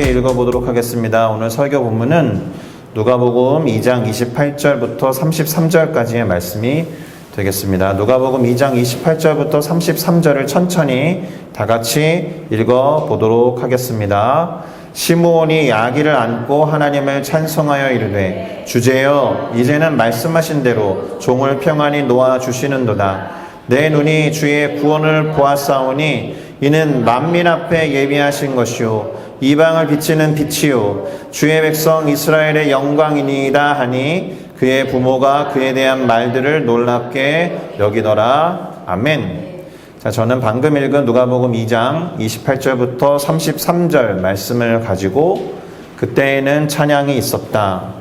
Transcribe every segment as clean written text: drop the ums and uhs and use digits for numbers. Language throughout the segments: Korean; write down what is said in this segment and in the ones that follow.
함께 읽어보도록 하겠습니다. 오늘 설교 본문은 누가복음 2장 28절부터 33절까지의 말씀이 되겠습니다. 누가복음 2장 28절부터 33절을 천천히 다 같이 읽어보도록 하겠습니다. 시므온이 아기를 안고 하나님을 찬송하여 이르되 주제여 이제는 말씀하신 대로 종을 평안히 놓아주시는도다. 내 눈이 주의 구원을 보았사오니 이는 만민 앞에 예비하신 것이요 이방을 비치는 빛이요 주의 백성 이스라엘의 영광이니이다 하니 그의 부모가 그에 대한 말들을 놀랍게 여기더라. 아멘. 자, 저는 방금 읽은 누가복음 2장 28절부터 33절 말씀을 가지고 그때에는 찬양이 있었다,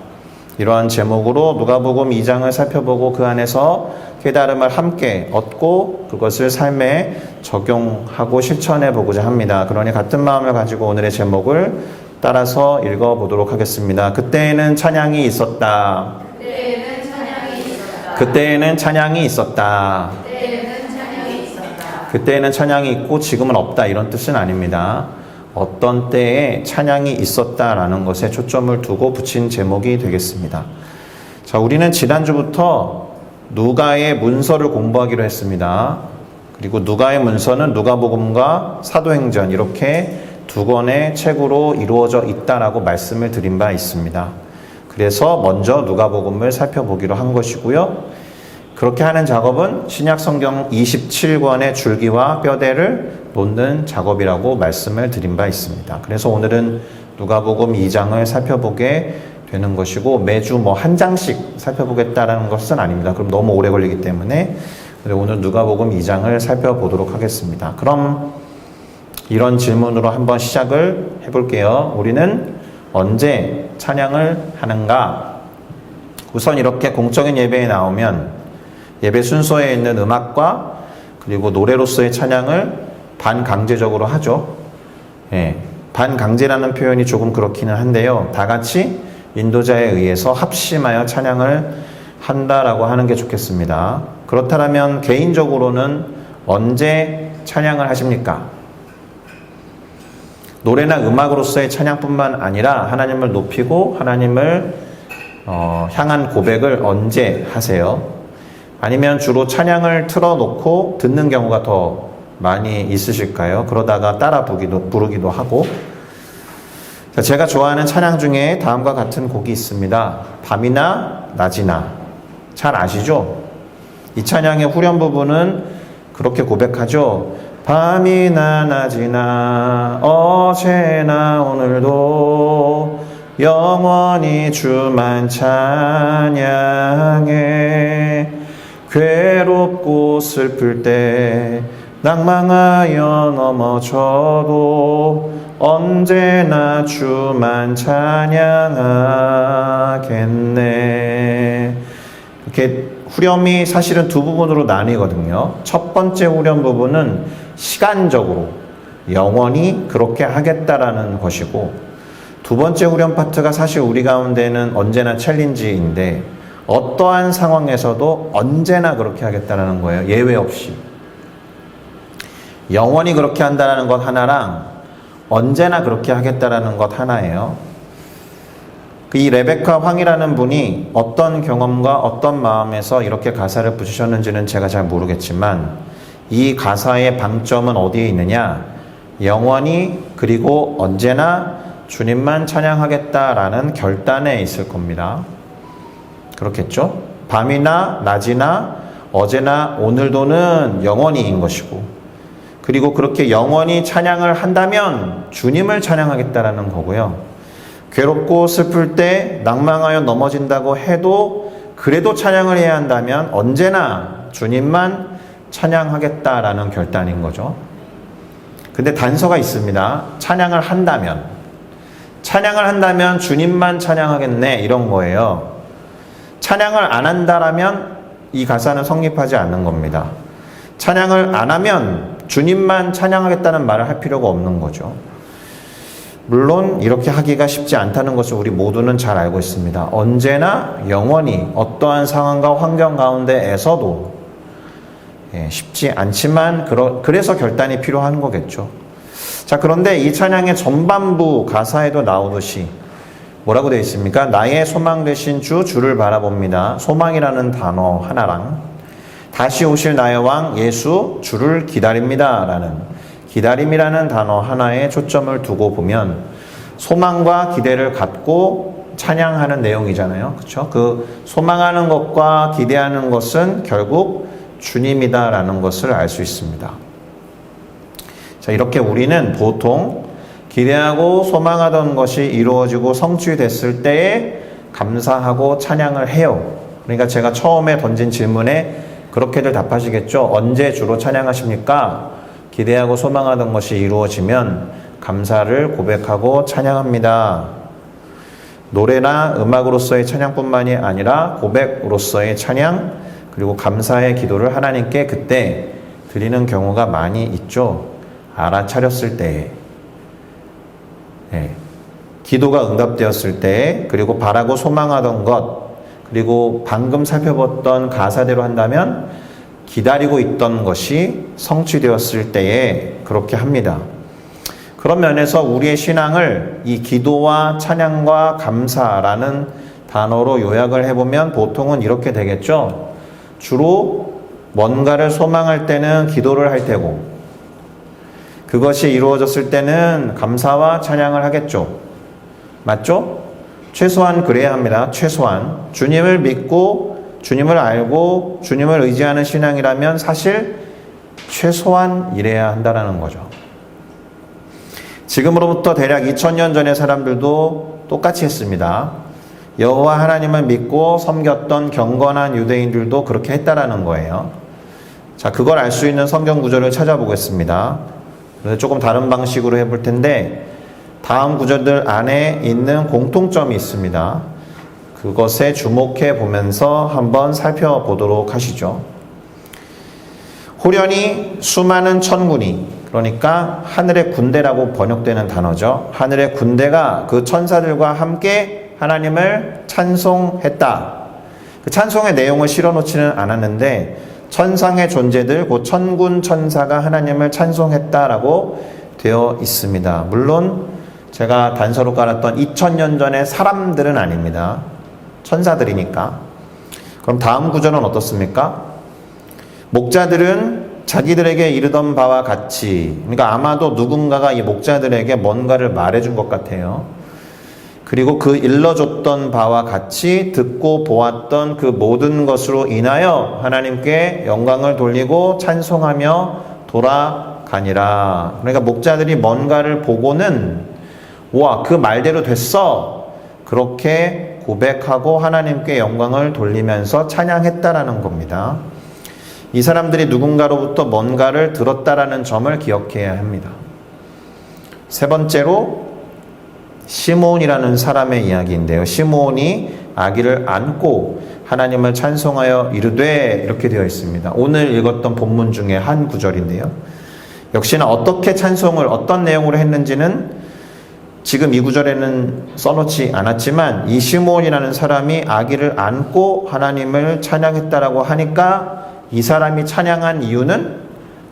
이러한 제목으로 누가복음 2장을 살펴보고 그 안에서 깨달음을 함께 얻고 그것을 삶에 적용하고 실천해 보고자 합니다. 그러니 같은 마음을 가지고 오늘의 제목을 따라서 읽어보도록 하겠습니다. 그때에는 찬양이 있었다. 그때에는 찬양이 있었다. 그때에는 찬양이 있고 지금은 없다, 이런 뜻은 아닙니다. 어떤 때에 찬양이 있었다라는 것에 초점을 두고 붙인 제목이 되겠습니다. 자, 우리는 지난주부터 누가의 문서를 공부하기로 했습니다. 그리고 누가의 문서는 누가복음과 사도행전 이렇게 두 권의 책으로 이루어져 있다라고 말씀을 드린 바 있습니다. 그래서 먼저 누가복음을 살펴보기로 한 것이고요. 그렇게 하는 작업은 신약성경 27권의 줄기와 뼈대를 놓는 작업이라고 말씀을 드린 바 있습니다. 그래서 오늘은 누가복음 2장을 살펴보게 되는 것이고 매주 한 장씩 살펴보겠다라는 것은 아닙니다. 그럼 너무 오래 걸리기 때문에 오늘 누가복음 2장을 살펴보도록 하겠습니다. 그럼 이런 질문으로 한번 시작을 해볼게요. 우리는 언제 찬양을 하는가? 우선 이렇게 공적인 예배에 나오면 예배 순서에 있는 음악과 그리고 노래로서의 찬양을 반강제적으로 하죠. 반강제라는 표현이 조금 그렇기는 한데요. 다 같이 인도자에 의해서 합심하여 찬양을 한다라고 하는 게 좋겠습니다. 그렇다면 개인적으로는 언제 찬양을 하십니까? 노래나 음악으로서의 찬양뿐만 아니라 하나님을 높이고 하나님을 향한 고백을 언제 하세요? 아니면 주로 찬양을 틀어놓고 듣는 경우가 더 많이 있으실까요? 그러다가 따라 부르기도 하고. 자, 제가 좋아하는 찬양 중에 다음과 같은 곡이 있습니다. 밤이나 낮이나. 잘 아시죠? 이 찬양의 후렴 부분은 그렇게 고백하죠. 밤이나 낮이나 어제나 오늘도 영원히 주만 찬양해. 괴롭고 슬플 때 낭망하여 넘어져도 언제나 주만 찬양하겠네. 이렇게 후렴이 사실은 두 부분으로 나뉘거든요. 첫 번째 후렴 부분은 시간적으로 영원히 그렇게 하겠다라는 것이고, 두 번째 후렴 파트가 사실 우리 가운데는 언제나 챌린지인데 어떠한 상황에서도 언제나 그렇게 하겠다라는 거예요. 예외 없이. 영원히 그렇게 한다는 것 하나랑 언제나 그렇게 하겠다라는 것 하나예요. 이 레베카 황이라는 분이 어떤 경험과 어떤 마음에서 이렇게 가사를 붙이셨는지는 제가 잘 모르겠지만 이 가사의 방점은 어디에 있느냐? 영원히 그리고 언제나 주님만 찬양하겠다라는 결단에 있을 겁니다. 그렇겠죠? 밤이나 낮이나 어제나 오늘도는 영원히인 것이고, 그리고 그렇게 영원히 찬양을 한다면 주님을 찬양하겠다라는 거고요. 괴롭고 슬플 때 낭망하여 넘어진다고 해도 그래도 찬양을 해야 한다면 언제나 주님만 찬양하겠다라는 결단인 거죠. 근데 단서가 있습니다. 찬양을 한다면 주님만 찬양하겠네, 이런 거예요. 찬양을 안 한다라면 이 가사는 성립하지 않는 겁니다. 찬양을 안 하면 주님만 찬양하겠다는 말을 할 필요가 없는 거죠. 물론 이렇게 하기가 쉽지 않다는 것을 우리 모두는 잘 알고 있습니다. 언제나 영원히 어떠한 상황과 환경 가운데에서도 쉽지 않지만 그래서 결단이 필요한 거겠죠. 자, 그런데 이 찬양의 전반부 가사에도 나오듯이 뭐라고 되어 있습니까? 나의 소망 되신 주를 바라봅니다. 소망이라는 단어 하나랑 다시 오실 나의 왕 예수 주를 기다립니다 라는 기다림이라는 단어 하나에 초점을 두고 보면 소망과 기대를 갖고 찬양하는 내용이잖아요. 그렇죠? 그 소망하는 것과 기대하는 것은 결국 주님이다 라는 것을 알 수 있습니다. 자, 이렇게 우리는 보통 기대하고 소망하던 것이 이루어지고 성취됐을 때에 감사하고 찬양을 해요. 그러니까 제가 처음에 던진 질문에 그렇게들 답하시겠죠. 언제 주로 찬양하십니까? 기대하고 소망하던 것이 이루어지면 감사를 고백하고 찬양합니다. 노래나 음악으로서의 찬양뿐만이 아니라 고백으로서의 찬양 그리고 감사의 기도를 하나님께 그때 드리는 경우가 많이 있죠. 알아차렸을 때에 기도가 응답되었을 때에 그리고 바라고 소망하던 것 그리고 방금 살펴봤던 가사대로 한다면 기다리고 있던 것이 성취되었을 때에 그렇게 합니다. 그런 면에서 우리의 신앙을 이 기도와 찬양과 감사라는 단어로 요약을 해보면 보통은 이렇게 되겠죠. 주로 뭔가를 소망할 때는 기도를 할 테고 그것이 이루어졌을 때는 감사와 찬양을 하겠죠. 맞죠? 최소한 그래야 합니다. 최소한 주님을 믿고 주님을 알고 주님을 의지하는 신앙이라면 사실 최소한 이래야 한다는 거죠. 지금으로부터 대략 2000년 전의 사람들도 똑같이 했습니다. 여호와 하나님을 믿고 섬겼던 경건한 유대인들도 그렇게 했다라는 거예요. 자, 그걸 알 수 있는 성경 구절을 찾아보겠습니다. 그래서 조금 다른 방식으로 해볼 텐데 다음 구절들 안에 있는 공통점이 있습니다. 그것에 주목해 보면서 한번 살펴보도록 하시죠. 호련히 수많은 천군이, 그러니까 하늘의 군대라고 번역되는 단어죠. 하늘의 군대가 그 천사들과 함께 하나님을 찬송했다. 그 찬송의 내용을 실어놓지는 않았는데 천상의 존재들, 그 천군 천사가 하나님을 찬송했다라고 되어 있습니다. 물론 제가 단서로 깔았던 2000년 전의 사람들은 아닙니다. 천사들이니까. 그럼 다음 구절은 어떻습니까? 목자들은 자기들에게 이르던 바와 같이, 그러니까 아마도 누군가가 이 목자들에게 뭔가를 말해준 것 같아요. 그리고 그 일러줬던 바와 같이 듣고 보았던 그 모든 것으로 인하여 하나님께 영광을 돌리고 찬송하며 돌아가니라. 그러니까 목자들이 뭔가를 보고는 와, 그 말대로 됐어. 그렇게 고백하고 하나님께 영광을 돌리면서 찬양했다라는 겁니다. 이 사람들이 누군가로부터 뭔가를 들었다라는 점을 기억해야 합니다. 세 번째로 시므온이라는 사람의 이야기인데요. 시므온이 아기를 안고 하나님을 찬송하여 이르되 이렇게 되어 있습니다. 오늘 읽었던 본문 중에 한 구절인데요. 역시나 어떻게 찬송을 어떤 내용으로 했는지는 지금 이 구절에는 써놓지 않았지만 이 시므온이라는 사람이 아기를 안고 하나님을 찬양했다라고 하니까 이 사람이 찬양한 이유는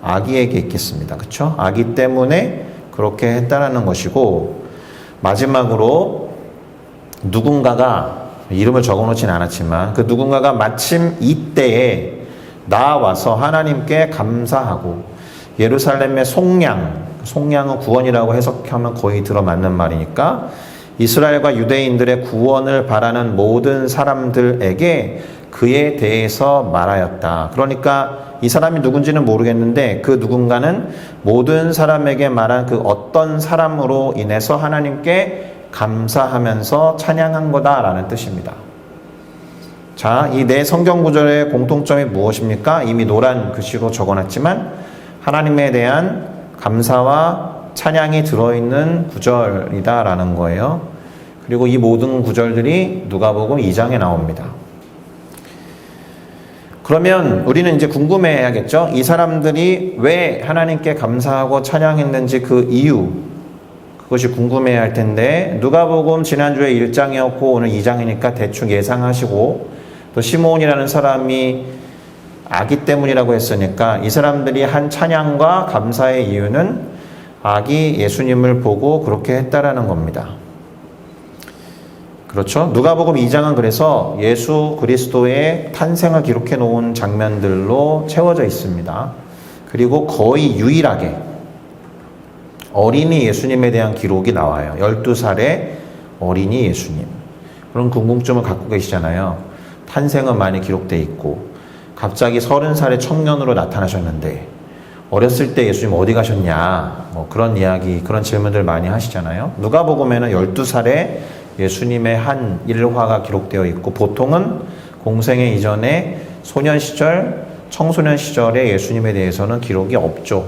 아기에게 있겠습니다. 그렇죠? 아기 때문에 그렇게 했다라는 것이고 마지막으로 누군가가 이름을 적어놓지는 않았지만 그 누군가가 마침 이때에 나와서 하나님께 감사하고 예루살렘의 속량은 구원이라고 해석하면 거의 들어맞는 말이니까 이스라엘과 유대인들의 구원을 바라는 모든 사람들에게 그에 대해서 말하였다. 그러니까 이 사람이 누군지는 모르겠는데 그 누군가는 모든 사람에게 말한 그 어떤 사람으로 인해서 하나님께 감사하면서 찬양한 거다라는 뜻입니다. 자, 이 네 성경 구절의 공통점이 무엇입니까? 이미 노란 글씨로 적어놨지만 하나님에 대한 감사와 찬양이 들어있는 구절이다라는 거예요. 그리고 이 모든 구절들이 누가복음 2장에 나옵니다. 그러면 우리는 이제 궁금해야겠죠. 이 사람들이 왜 하나님께 감사하고 찬양했는지 그 이유, 그것이 궁금해야 할 텐데 누가복음 지난주에 1장이었고 오늘 2장이니까 대충 예상하시고 또 시므온이라는 사람이 아기 때문이라고 했으니까 이 사람들이 한 찬양과 감사의 이유는 아기 예수님을 보고 그렇게 했다라는 겁니다. 그렇죠? 누가복음 2장은 그래서 예수 그리스도의 탄생을 기록해 놓은 장면들로 채워져 있습니다. 그리고 거의 유일하게 어린이 예수님에 대한 기록이 나와요. 12살의 어린이 예수님. 그런 궁금증을 갖고 계시잖아요. 탄생은 많이 기록되어 있고 갑자기 30살의 청년으로 나타나셨는데 어렸을 때 예수님 어디 가셨냐, 뭐 그런 이야기, 그런 질문들 많이 하시잖아요. 누가복음에는 12살의 예수님의 한 일화가 기록되어 있고 보통은 공생애 이전에 소년 시절, 청소년 시절의 예수님에 대해서는 기록이 없죠.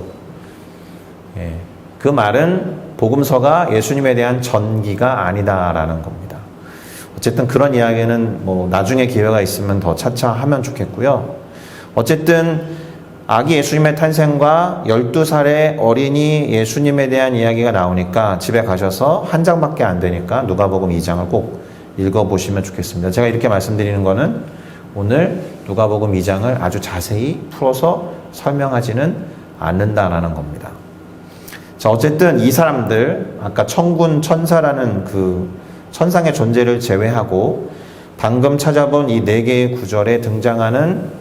예, 그 말은 복음서가 예수님에 대한 전기가 아니다라는 겁니다. 어쨌든 그런 이야기는 뭐 나중에 기회가 있으면 더 차차 하면 좋겠고요. 어쨌든 아기 예수님의 탄생과 12살의 어린이 예수님에 대한 이야기가 나오니까 집에 가셔서 한 장밖에 안 되니까 누가복음 2장을 꼭 읽어보시면 좋겠습니다. 제가 이렇게 말씀드리는 거는 오늘 누가복음 2장을 아주 자세히 풀어서 설명하지는 않는다라는 겁니다. 자, 어쨌든 이 사람들, 아까 천군 천사라는 그 천상의 존재를 제외하고 방금 찾아본 이 4개의 구절에 등장하는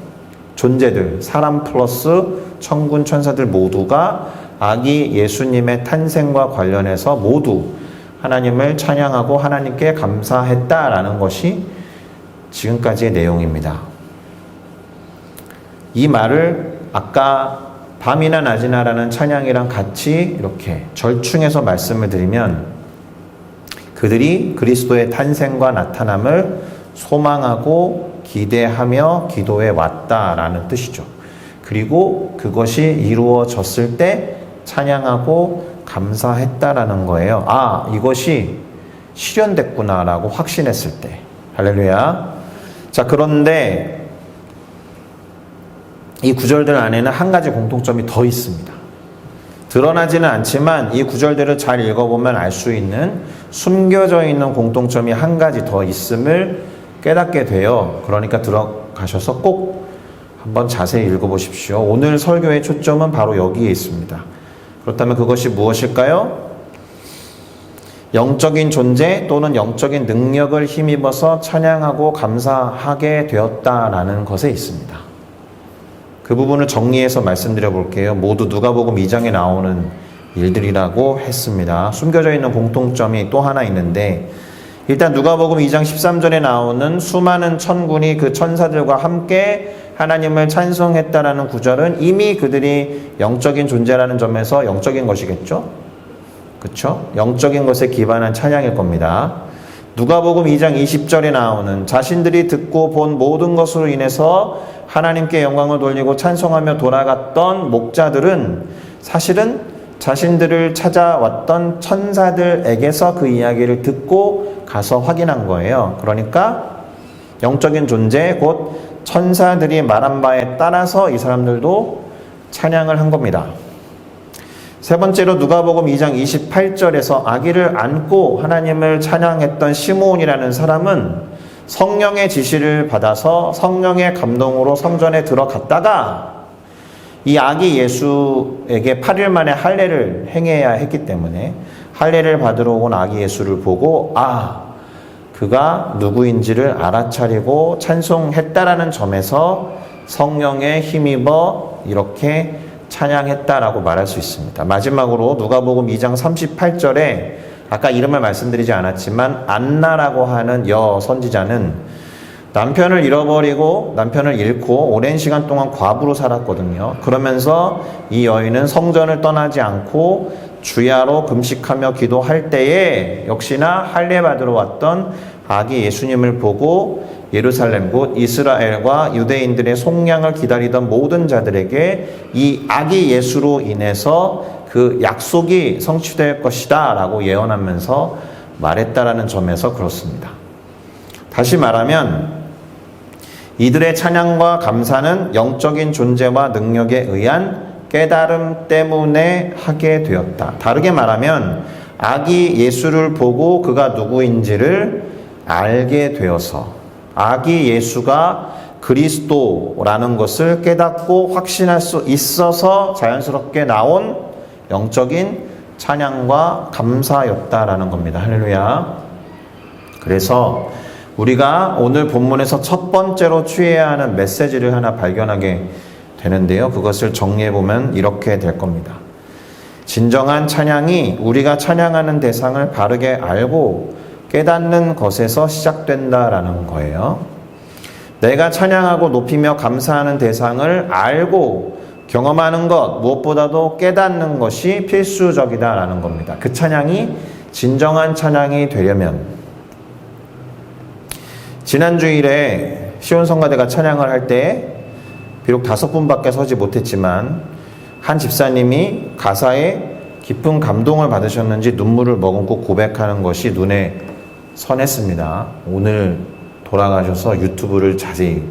존재들, 사람 플러스 천군 천사들 모두가 아기 예수님의 탄생과 관련해서 모두 하나님을 찬양하고 하나님께 감사했다라는 것이 지금까지의 내용입니다. 이 말을 아까 밤이나 낮이나라는 찬양이랑 같이 이렇게 절충해서 말씀을 드리면 그들이 그리스도의 탄생과 나타남을 소망하고 기대하며 기도해 왔다라는 뜻이죠. 그리고 그것이 이루어졌을 때 찬양하고 감사했다라는 거예요. 아, 이것이 실현됐구나라고 확신했을 때. 할렐루야. 자, 그런데 이 구절들 안에는 한 가지 공통점이 더 있습니다. 드러나지는 않지만 이 구절들을 잘 읽어보면 알 수 있는 숨겨져 있는 공통점이 한 가지 더 있음을 깨닫게 돼요. 그러니까 들어가셔서 꼭 한번 자세히 읽어보십시오. 오늘 설교의 초점은 바로 여기에 있습니다. 그렇다면 그것이 무엇일까요? 영적인 존재 또는 영적인 능력을 힘입어서 찬양하고 감사하게 되었다라는 것에 있습니다. 그 부분을 정리해서 말씀드려 볼게요. 모두 누가복음 2장에 나오는 일들이라고 했습니다. 숨겨져 있는 공통점이 또 하나 있는데 일단 누가복음 2장 13절에 나오는 수많은 천군이 그 천사들과 함께 하나님을 찬송했다라는 구절은 이미 그들이 영적인 존재라는 점에서 영적인 것이겠죠? 그렇죠? 영적인 것에 기반한 찬양일 겁니다. 누가복음 2장 20절에 나오는 자신들이 듣고 본 모든 것으로 인해서 하나님께 영광을 돌리고 찬송하며 돌아갔던 목자들은 사실은 자신들을 찾아왔던 천사들에게서 그 이야기를 듣고 가서 확인한 거예요. 그러니까 영적인 존재 곧 천사들이 말한 바에 따라서 이 사람들도 찬양을 한 겁니다. 세 번째로 누가복음 2장 28절에서 아기를 안고 하나님을 찬양했던 시므온이라는 사람은 성령의 지시를 받아서 성령의 감동으로 성전에 들어갔다가 이 아기 예수에게 8일 만에 할례를 행해야 했기 때문에 할례를 받으러 온 아기 예수를 보고 그가 누구인지를 알아차리고 찬송했다라는 점에서 성령에 힘입어 이렇게 찬양했다라고 말할 수 있습니다. 마지막으로 누가복음 2장 38절에 아까 이름을 말씀드리지 않았지만 안나라고 하는 여 선지자는 남편을 잃어버리고 남편을 잃고 오랜 시간 동안 과부로 살았거든요. 그러면서 이 여인은 성전을 떠나지 않고 주야로 금식하며 기도할 때에 역시나 할례 받으러 왔던 아기 예수님을 보고 예루살렘 곧 이스라엘과 유대인들의 속량을 기다리던 모든 자들에게 이 아기 예수로 인해서 그 약속이 성취될 것이다 라고 예언하면서 말했다라는 점에서 그렇습니다. 다시 말하면 이들의 찬양과 감사는 영적인 존재와 능력에 의한 깨달음 때문에 하게 되었다. 다르게 말하면 아기 예수를 보고 그가 누구인지를 알게 되어서 아기 예수가 그리스도라는 것을 깨닫고 확신할 수 있어서 자연스럽게 나온 영적인 찬양과 감사였다라는 겁니다. 할렐루야. 그래서 우리가 오늘 본문에서 첫 번째로 취해야 하는 메시지를 하나 발견하게 되는데요. 그것을 정리해보면 이렇게 될 겁니다. 진정한 찬양이 우리가 찬양하는 대상을 바르게 알고 깨닫는 것에서 시작된다라는 거예요. 내가 찬양하고 높이며 감사하는 대상을 알고 경험하는 것, 무엇보다도 깨닫는 것이 필수적이다라는 겁니다. 그 찬양이 진정한 찬양이 되려면, 지난 주일에 시온성가대가 찬양을 할 때 비록 5분밖에 서지 못했지만 한 집사님이 가사에 깊은 감동을 받으셨는지 눈물을 머금고 고백하는 것이 눈에 선했습니다. 오늘 돌아가셔서 유튜브를 자세히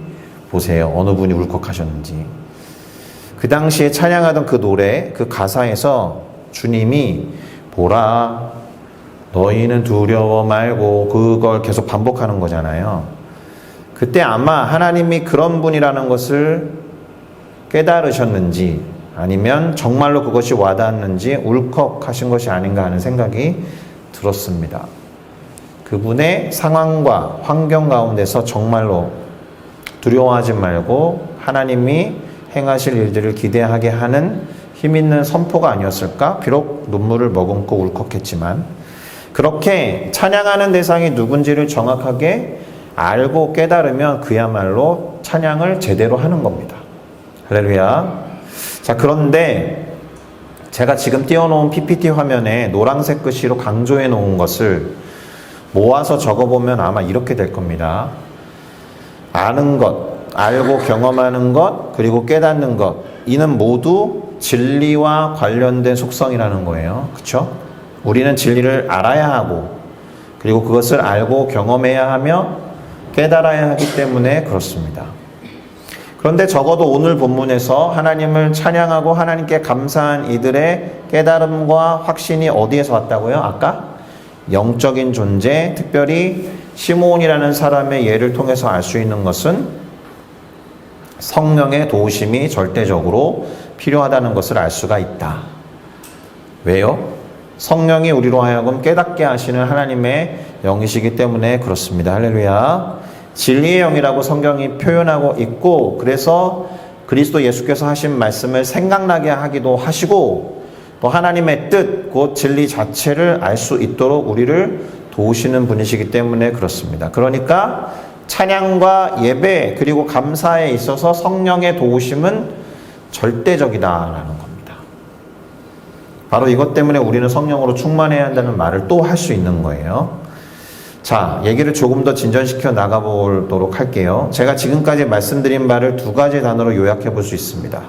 보세요. 어느 분이 울컥하셨는지. 그 당시에 찬양하던 그 노래, 그 가사에서 주님이 보라, 너희는 두려워 말고, 그걸 계속 반복하는 거잖아요. 그때 아마 하나님이 그런 분이라는 것을 깨달으셨는지, 아니면 정말로 그것이 와닿았는지 울컥하신 것이 아닌가 하는 생각이 들었습니다. 그분의 상황과 환경 가운데서 정말로 두려워하지 말고 하나님이 행하실 일들을 기대하게 하는 힘있는 선포가 아니었을까? 비록 눈물을 머금고 울컥했지만, 그렇게 찬양하는 대상이 누군지를 정확하게 알고 깨달으면 그야말로 찬양을 제대로 하는 겁니다. 할렐루야. 자, 그런데 제가 지금 띄워놓은 PPT 화면에 노란색 글씨로 강조해 놓은 것을 모아서 적어보면 아마 이렇게 될 겁니다. 아는 것, 알고 경험하는 것, 그리고 깨닫는 것, 이는 모두 진리와 관련된 속성이라는 거예요. 그렇죠? 우리는 진리를 알아야 하고, 그리고 그것을 알고 경험해야 하며 깨달아야 하기 때문에 그렇습니다. 그런데 적어도 오늘 본문에서 하나님을 찬양하고 하나님께 감사한 이들의 깨달음과 확신이 어디에서 왔다고요? 아까 영적인 존재, 특별히 시므온이라는 사람의 예를 통해서 알 수 있는 것은 성령의 도우심이 절대적으로 필요하다는 것을 알 수가 있다. 왜요? 성령이 우리로 하여금 깨닫게 하시는 하나님의 영이시기 때문에 그렇습니다. 할렐루야. 진리의 영이라고 성경이 표현하고 있고, 그래서 그리스도 예수께서 하신 말씀을 생각나게 하기도 하시고, 또 하나님의 뜻, 곧 진리 자체를 알 수 있도록 우리를 도우시는 분이시기 때문에 그렇습니다. 그러니까 찬양과 예배 그리고 감사에 있어서 성령의 도우심은 절대적이다라는 겁니다. 바로 이것 때문에 우리는 성령으로 충만해야 한다는 말을 또 할 수 있는 거예요. 자, 얘기를 조금 더 진전시켜 나가보도록 할게요. 제가 지금까지 말씀드린 바를 2가지 단어로 요약해 볼 수 있습니다.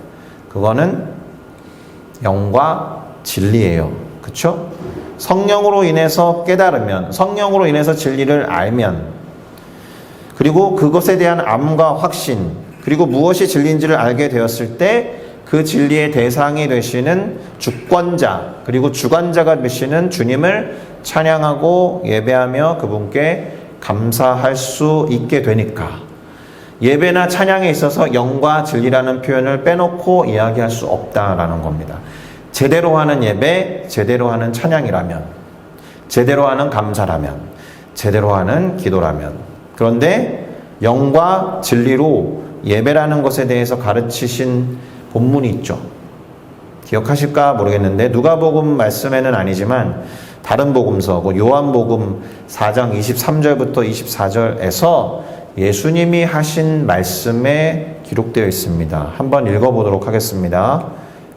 그거는 영과 진리예요. 그렇죠? 성령으로 인해서 깨달으면, 성령으로 인해서 진리를 알면, 그리고 그것에 대한 암과 확신, 그리고 무엇이 진리인지를 알게 되었을 때 그 진리의 대상이 되시는 주권자, 그리고 주관자가 되시는 주님을 찬양하고 예배하며 그분께 감사할 수 있게 되니까, 예배나 찬양에 있어서 영과 진리라는 표현을 빼놓고 이야기할 수 없다라는 겁니다. 제대로 하는 예배, 제대로 하는 찬양이라면, 제대로 하는 감사라면, 제대로 하는 기도라면, 그런데 영과 진리로 예배라는 것에 대해서 가르치신 본문이 있죠. 기억하실까 모르겠는데 누가복음 말씀에는 아니지만 다른 복음서, 요한복음 4장 23절부터 24절에서 예수님이 하신 말씀에 기록되어 있습니다. 한번 읽어보도록 하겠습니다.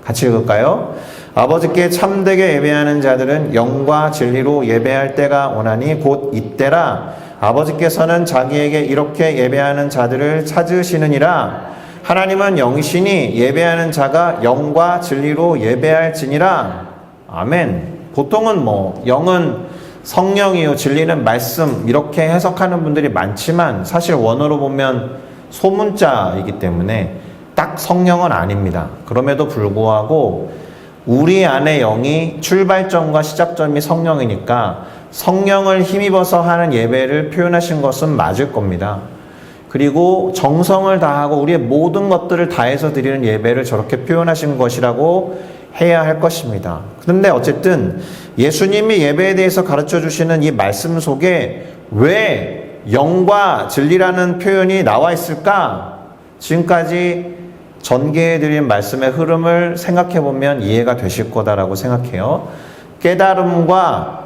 같이 읽을까요? 아버지께 참되게 예배하는 자들은 영과 진리로 예배할 때가 오나니 곧 이때라. 아버지께서는 자기에게 이렇게 예배하는 자들을 찾으시느니라. 하나님은 영이시니 예배하는 자가 영과 진리로 예배할지니라. 아멘. 보통은 영은 성령이요 진리는 말씀, 이렇게 해석하는 분들이 많지만 사실 원어로 보면 소문자이기 때문에 딱 성령은 아닙니다. 그럼에도 불구하고 우리 안에 영이 출발점과 시작점이 성령이니까 성령을 힘입어서 하는 예배를 표현하신 것은 맞을 겁니다. 그리고 정성을 다하고 우리의 모든 것들을 다해서 드리는 예배를 저렇게 표현하신 것이라고 해야 할 것입니다. 그런데 어쨌든 예수님이 예배에 대해서 가르쳐 주시는 이 말씀 속에 왜 영과 진리라는 표현이 나와 있을까? 지금까지 전개해드린 말씀의 흐름을 생각해보면 이해가 되실 거다라고 생각해요. 깨달음과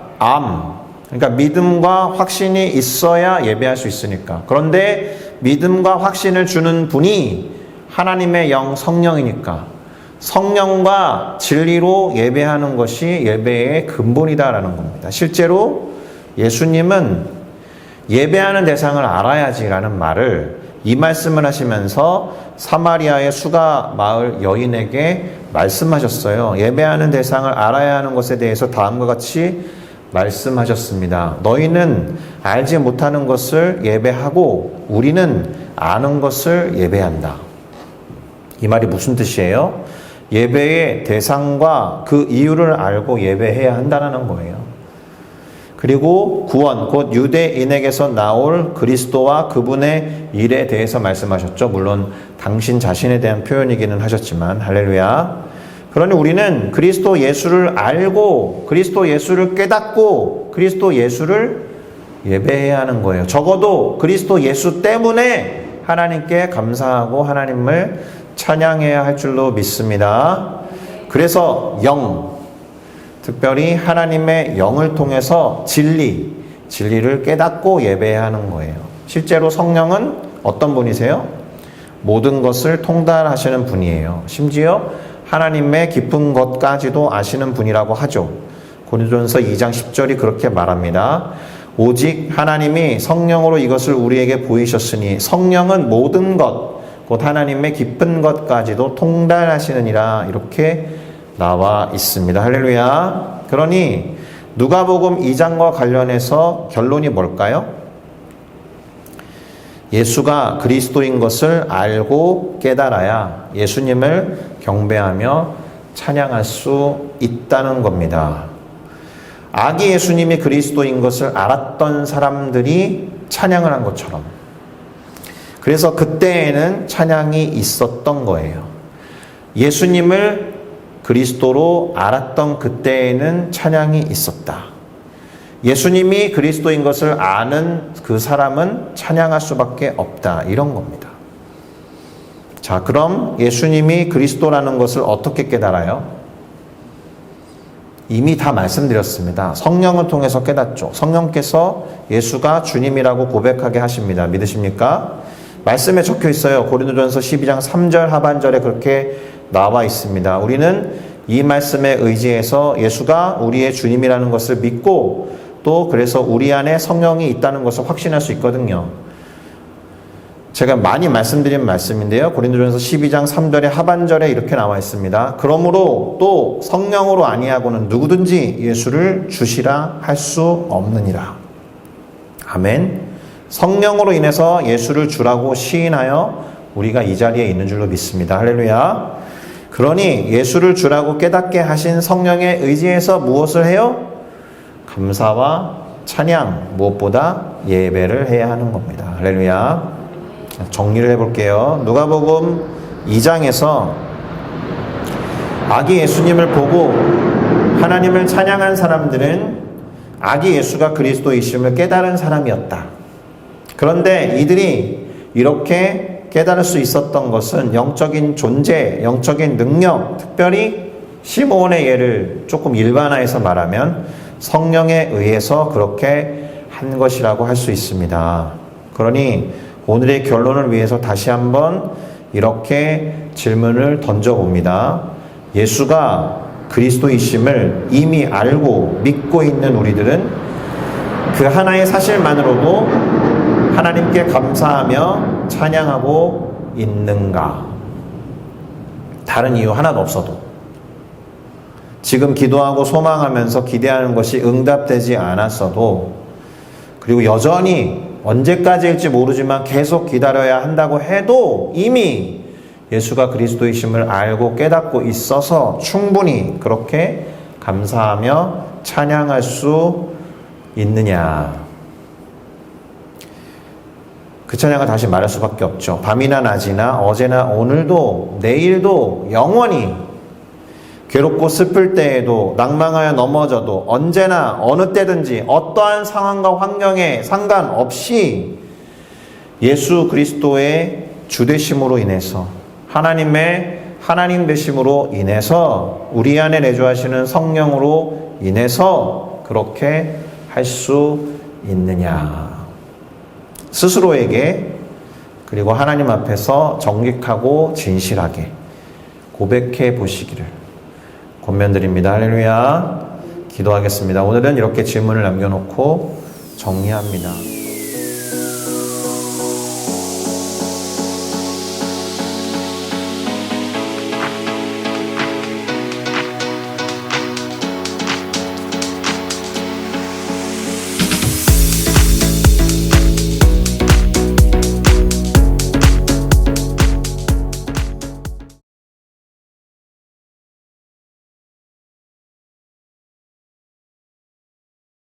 그러니까 믿음과 확신이 있어야 예배할 수 있으니까. 그런데 믿음과 확신을 주는 분이 하나님의 영 성령이니까 성령과 진리로 예배하는 것이 예배의 근본이다라는 겁니다. 실제로 예수님은 예배하는 대상을 알아야지라는 말을 이 말씀을 하시면서 사마리아의 수가 마을 여인에게 말씀하셨어요. 예배하는 대상을 알아야 하는 것에 대해서 다음과 같이 말씀하셨습니다. 너희는 알지 못하는 것을 예배하고 우리는 아는 것을 예배한다. 이 말이 무슨 뜻이에요? 예배의 대상과 그 이유를 알고 예배해야 한다는 거예요. 그리고 구원, 곧 유대인에게서 나올 그리스도와 그분의 일에 대해서 말씀하셨죠. 물론 당신 자신에 대한 표현이기는 하셨지만 할렐루야. 그러니 우리는 그리스도 예수를 알고 그리스도 예수를 깨닫고 그리스도 예수를 예배해야 하는 거예요. 적어도 그리스도 예수 때문에 하나님께 감사하고 하나님을 찬양해야 할 줄로 믿습니다. 그래서 특별히 하나님의 영을 통해서 진리를 깨닫고 예배해야 하는 거예요. 실제로 성령은 어떤 분이세요? 모든 것을 통달하시는 분이에요. 심지어 하나님의 깊은 것까지도 아시는 분이라고 하죠. 고린도전서 2장 10절이 그렇게 말합니다. 오직 하나님이 성령으로 이것을 우리에게 보이셨으니 성령은 모든 것, 곧 하나님의 깊은 것까지도 통달하시느니라 이렇게 나와 있습니다. 할렐루야. 그러니 누가복음 2장과 관련해서 결론이 뭘까요? 예수가 그리스도인 것을 알고 깨달아야 예수님을 경배하며 찬양할 수 있다는 겁니다. 아기 예수님이 그리스도인 것을 알았던 사람들이 찬양을 한 것처럼 그래서 그때에는 찬양이 있었던 거예요. 예수님을 그리스도로 알았던 그때에는 찬양이 있었다. 예수님이 그리스도인 것을 아는 그 사람은 찬양할 수밖에 없다. 이런 겁니다. 자, 그럼 예수님이 그리스도라는 것을 어떻게 깨달아요? 이미 다 말씀드렸습니다. 성령을 통해서 깨닫죠. 성령께서 예수가 주님이라고 고백하게 하십니다. 믿으십니까? 말씀에 적혀 있어요. 고린도전서 12장 3절 하반절에 그렇게 나와 있습니다. 우리는 이 말씀에 의지해서 예수가 우리의 주님이라는 것을 믿고 또 그래서 우리 안에 성령이 있다는 것을 확신할 수 있거든요. 제가 많이 말씀드린 말씀인데요. 고린도전서 12장 3절의 하반절에 이렇게 나와 있습니다. 그러므로 또 성령으로 아니하고는 누구든지 예수를 주시라 할 수 없느니라. 아멘. 성령으로 인해서 예수를 주라고 시인하여 우리가 이 자리에 있는 줄로 믿습니다. 할렐루야. 그러니 예수를 주라고 깨닫게 하신 성령에 의지해서 무엇을 해요? 감사와 찬양, 무엇보다 예배를 해야 하는 겁니다. 할렐루야. 정리를 해볼게요. 누가복음 2장에서 아기 예수님을 보고 하나님을 찬양한 사람들은 아기 예수가 그리스도이심을 깨달은 사람이었다. 그런데 이들이 이렇게 깨달을 수 있었던 것은 영적인 존재, 영적인 능력, 특별히 시므온의 예를 조금 일반화해서 말하면 성령에 의해서 그렇게 한 것이라고 할 수 있습니다. 그러니 오늘의 결론을 위해서 다시 한번 이렇게 질문을 던져봅니다. 예수가 그리스도이심을 이미 알고 믿고 있는 우리들은 그 하나의 사실만으로도 하나님께 감사하며 찬양하고 있는가? 다른 이유 하나도 없어도. 지금 기도하고 소망하면서 기대하는 것이 응답되지 않았어도, 그리고 여전히 언제까지일지 모르지만 계속 기다려야 한다고 해도 이미 예수가 그리스도이심을 알고 깨닫고 있어서 충분히 그렇게 감사하며 찬양할 수 있느냐. 그 찬양을 다시 말할 수밖에 없죠. 밤이나 낮이나 어제나 오늘도 내일도 영원히 괴롭고 슬플 때에도 낭망하여 넘어져도 언제나 어느 때든지 어떠한 상황과 환경에 상관없이 예수 그리스도의 주되심으로 인해서 하나님의 하나님 되심으로 인해서 우리 안에 내주하시는 성령으로 인해서 그렇게 할 수 있느냐. 스스로에게 그리고 하나님 앞에서 정직하고 진실하게 고백해 보시기를 권면드립니다. 할렐루야. 기도하겠습니다. 오늘은 이렇게 질문을 남겨놓고 정리합니다.